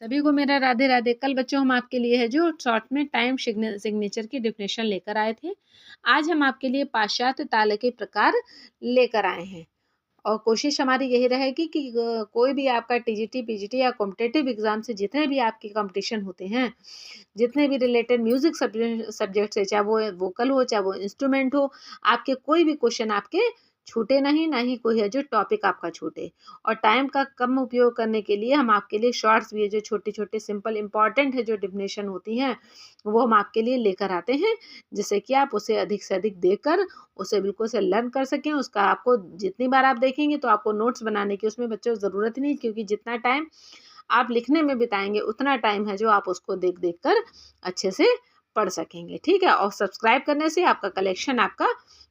सभी को मेरा राधे राधे। कल बच्चों हम आपके लिए है जो शॉर्ट में टाइम सिग्नेचर की डेफिनेशन लेकर आए थे। आज हम आपके लिए पाश्चात्य ताल के प्रकार लेकर आए हैं और कोशिश हमारी यही रहेगी कि कोई भी आपका टीजीटी पीजीटी या कॉम्पिटिटिव एग्जाम से जितने भी आपके कंपटीशन होते हैं, जितने भी रिलेटेड म्यूजिक सब्जेक्ट से, चाहे वो वोकल हो चाहे वो इंस्ट्रूमेंट हो, आपके कोई भी क्वेश्चन आपके छूटे नहीं, ना ही कोई है जो टॉपिक आपका छूटे। और टाइम का कम उपयोग करने के लिए हम आपके लिए शॉर्ट्स भी है जो छोटे छोटे सिंपल इंपॉर्टेंट है जो डेफिनेशन होती हैं, वो हम आपके लिए लेकर आते हैं, जिससे कि आप उसे अधिक से अधिक देखकर उसे बिल्कुल से लर्न कर सकें। उसका आपको जितनी बार आप देखेंगे तो आपको नोट्स बनाने की उसमें बच्चों ज़रूरत ही नहीं, क्योंकि जितना टाइम आप लिखने में बिताएंगे उतना टाइम है जो आप उसको देख देख कर अच्छे से पढ़ सकेंगे। ठीक है, और सब्सक्राइब करने से आपका कलेक्शन आपका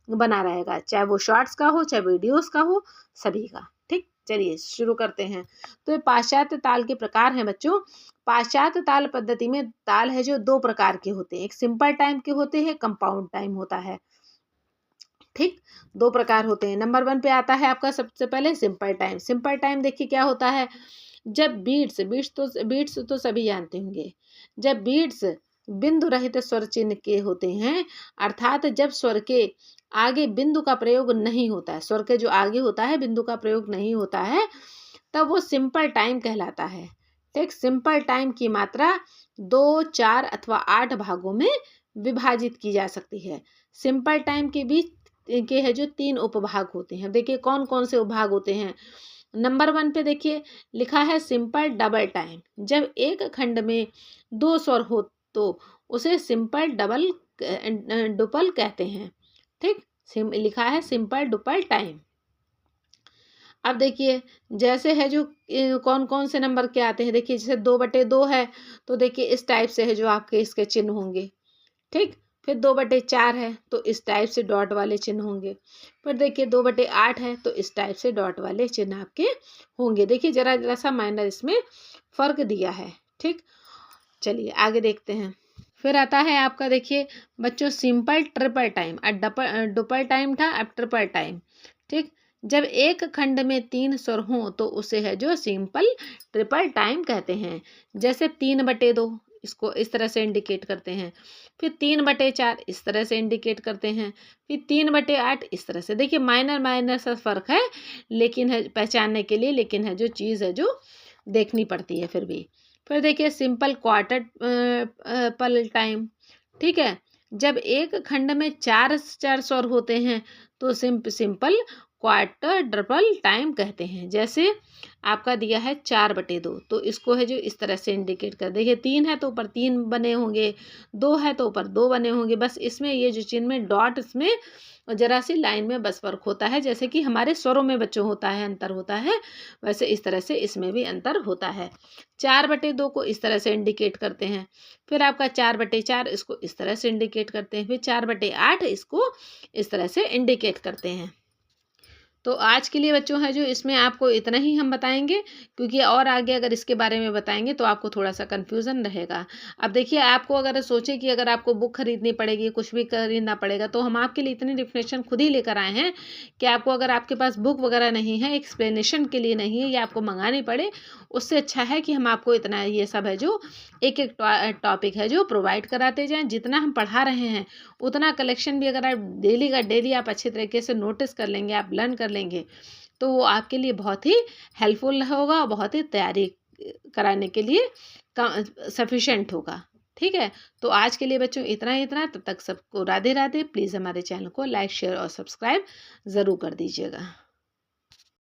बना रहेगा, चाहे वो शॉर्ट्स का हो चाहे वीडियोस का हो, सभी का। ठीक, चलिए शुरू करते हैं। तो ये पाश्चात्य ताल के प्रकार हैं बच्चों। पाश्चात्य ताल पद्धति में ताल है जो दो प्रकार के होते हैं, एक सिंपल टाइम के होते हैं, कंपाउंड टाइम होता है। ठीक, दो प्रकार होते हैं। नंबर 1 पे आता है आपका सबसे पहले सिंपल टाइम। सिंपल टाइम देखिए क्या होता है, जब बीट्स तो सभी जानते होंगे। जब बीट्स बिंदु रहित स्वर चिन्ह के होते हैं, अर्थात जब स्वर के आगे बिंदु का प्रयोग नहीं होता है, स्वर के जो आगे होता है बिंदु का प्रयोग नहीं होता है, तब वो सिंपल टाइम कहलाता है। ठीक, सिंपल टाइम की मात्रा 2, 4 अथवा 8 भागों में विभाजित की जा सकती है। सिंपल टाइम के बीच के है जो 3 उपभाग होते हैं। देखिए कौन कौन से उपभाग होते हैं। नंबर 1 पे देखिए लिखा है सिंपल डबल टाइम। जब एक खंड में 2 स्वर हो तो उसे सिंपल डुपल कहते हैं। ठीक, लिखा है सिंपल डुपल टाइम। अब देखिए जैसे है जो कौन कौन से नंबर के आते हैं, देखिए जैसे 2/2 है तो देखिए इस टाइप से है जो आपके इसके चिन्ह होंगे। ठीक, फिर 2/4 है तो इस टाइप से डॉट वाले चिन्ह होंगे। फिर देखिए 2/8 है तो इस टाइप से डॉट वाले चिन्ह आपके होंगे। देखिए जरा जरा सा माइनर इसमें फर्क दिया है। ठीक, चलिए आगे देखते हैं। फिर आता है आपका देखिए बच्चों सिंपल ट्रिपल टाइम। अब डुपल टाइम था, अब ट्रिपल टाइम। ठीक, जब एक खंड में 3 स्वर हों तो उसे है जो सिंपल ट्रिपल टाइम कहते हैं। जैसे 3/2 इसको इस तरह से इंडिकेट करते हैं, फिर 3/4 इस तरह से इंडिकेट करते हैं, फिर 3/8 इस तरह से। देखिए माइनर माइनर सा फर्क है, लेकिन है पहचानने के लिए, लेकिन है जो चीज़ है जो देखनी पड़ती है फिर भी। फिर देखिए सिंपल क्वार्टर पल टाइम। ठीक है, जब एक खंड में 4 स्वर होते हैं तो सिंपल क्वार्टर ट्रिपल टाइम कहते हैं। जैसे आपका दिया है 4/2 तो इसको है जो इस तरह से इंडिकेट कर, देखिए 3 है तो ऊपर 3 बने होंगे, 2 है तो ऊपर 2 बने होंगे। बस इसमें ये जो चिन्ह में डॉट, इसमें जरा सी लाइन में बस फर्क होता है, जैसे कि हमारे स्वरों में बच्चों होता है अंतर होता है, वैसे इस तरह से इसमें भी अंतर होता है। 4/2 को इस तरह से इंडिकेट करते हैं, फिर आपका 4/4 इसको इस तरह से इंडिकेट करते हैं, फिर 4/8 इसको इस तरह से इंडिकेट करते हैं। तो आज के लिए बच्चों है जो इसमें आपको इतना ही हम बताएंगे, क्योंकि और आगे अगर इसके बारे में बताएंगे तो आपको थोड़ा सा कन्फ्यूज़न रहेगा। अब देखिए आपको अगर सोचे कि अगर आपको बुक खरीदनी पड़ेगी, कुछ भी खरीदना पड़ेगा, तो हम आपके लिए इतनी डेफिनेशन खुद ही लेकर आए हैं कि आपको अगर आपके पास बुक वगैरह नहीं है, एक्सप्लेनेशन के लिए नहीं है, या आपको मंगानी पड़े, उससे अच्छा है कि हम आपको इतना ये सब है जो एक एक टॉपिक है जो प्रोवाइड कराते जाएँ। जितना हम पढ़ा रहे हैं उतना कलेक्शन भी अगर आप डेली का डेली आप अच्छे तरीके से नोटिस कर लेंगे, आप लर्न कर लेंगे, तो वो आपके लिए बहुत ही हेल्पफुल होगा और बहुत ही तैयारी कराने के लिए सफिशेंट होगा। ठीक है, तो आज के लिए बच्चों इतना ही इतना। तब तक सबको राधे राधे। प्लीज़ हमारे चैनल को लाइक शेयर और सब्सक्राइब ज़रूर कर दीजिएगा।